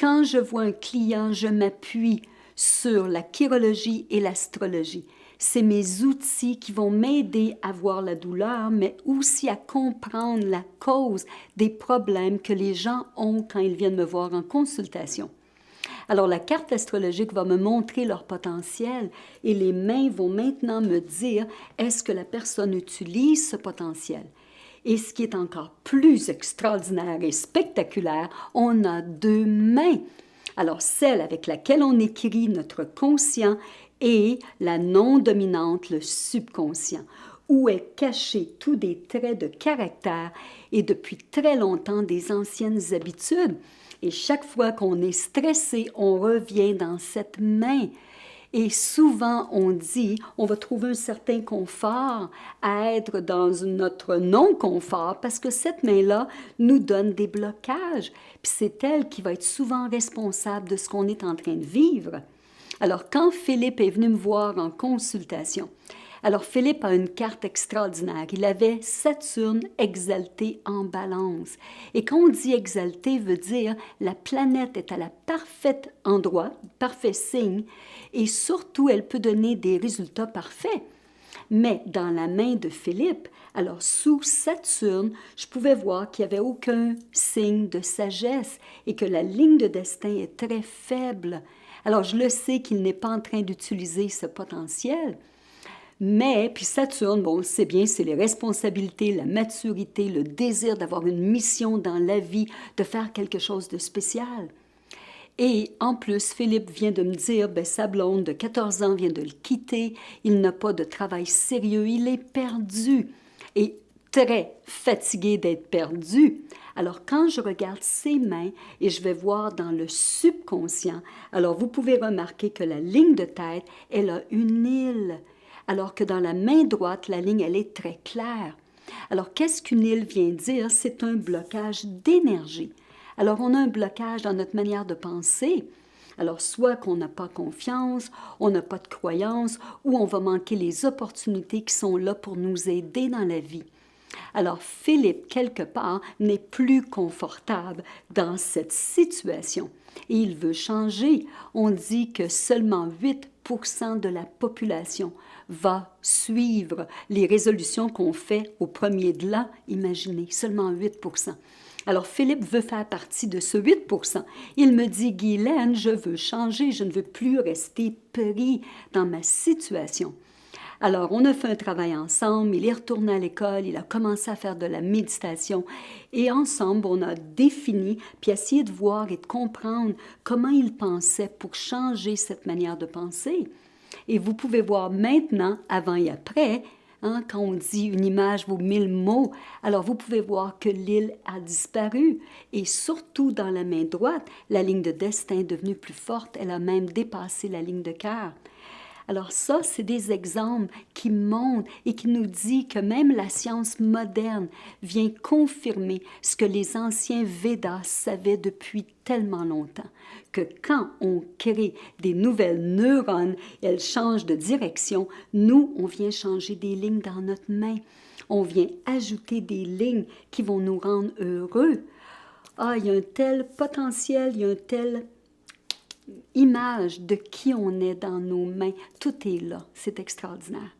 quand je vois un client, je m'appuie sur la chirologie et l'astrologie. C'est mes outils qui vont m'aider à voir la douleur, mais aussi à comprendre la cause des problèmes que les gens ont quand ils viennent me voir en consultation. Alors, la carte astrologique va me montrer leur potentiel et les mains vont maintenant me dire est-ce que la personne utilise ce potentiel. Et ce qui est encore plus extraordinaire et spectaculaire, on a deux mains. Alors, celle avec laquelle on écrit notre conscient et la non-dominante, le subconscient, où est caché tous des traits de caractère et depuis très longtemps des anciennes habitudes. Et chaque fois qu'on est stressé, on revient dans cette main. Et souvent, on dit, on va trouver un certain confort à être dans notre non-confort parce que cette main-là nous donne des blocages. Puis c'est elle qui va être souvent responsable de ce qu'on est en train de vivre. Alors, quand Philippe est venu me voir en consultation, alors Philippe a une carte extraordinaire. Il avait Saturne exalté en balance. Et quand on dit exalté, veut dire la planète est à la parfaite endroit, parfait signe, et surtout, elle peut donner des résultats parfaits. Mais dans la main de Philippe, alors sous Saturne, je pouvais voir qu'il n'y avait aucun signe de sagesse et que la ligne de destin est très faible. Alors, je le sais qu'il n'est pas en train d'utiliser ce potentiel. Mais, puis Saturne, bon, c'est bien, c'est les responsabilités, la maturité, le désir d'avoir une mission dans la vie, de faire quelque chose de spécial. Et en plus, Philippe vient de me dire, ben, sa blonde de 14 ans vient de le quitter, il n'a pas de travail sérieux, il est perdu et très fatigué d'être perdu. Alors, quand je regarde ses mains et je vais voir dans le subconscient, alors vous pouvez remarquer que la ligne de tête, elle a une île, alors que dans la main droite, la ligne, elle est très claire. Alors, qu'est-ce qu'une île vient dire? C'est un blocage d'énergie. Alors, on a un blocage dans notre manière de penser. Alors, soit qu'on n'a pas confiance, on n'a pas de croyance, ou on va manquer les opportunités qui sont là pour nous aider dans la vie. Alors, Philippe, quelque part, n'est plus confortable dans cette situation et il veut changer. On dit que seulement 8% de la population va suivre les résolutions qu'on fait au premier de l'an. Imaginez, seulement 8%. Alors, Philippe veut faire partie de ce 8%. Il me dit, Guylaine, je veux changer, je ne veux plus rester pris dans ma situation. Alors, on a fait un travail ensemble, il est retourné à l'école, il a commencé à faire de la méditation et ensemble, on a défini, puis essayé de voir et de comprendre comment il pensait pour changer cette manière de penser. Et vous pouvez voir maintenant, avant et après, hein, quand on dit une image vaut 1000 mots, alors vous pouvez voir que l'île a disparu et surtout dans la main droite, la ligne de destin est devenue plus forte, elle a même dépassé la ligne de cœur. Alors ça, c'est des exemples qui montrent et qui nous disent que même la science moderne vient confirmer ce que les anciens Védas savaient depuis tellement longtemps, que quand on crée des nouvelles neurones, elles changent de direction, nous, on vient changer des lignes dans notre main. On vient ajouter des lignes qui vont nous rendre heureux. Ah, il y a un tel potentiel, il y a un tel image de qui on est dans nos mains. Tout est là. C'est extraordinaire.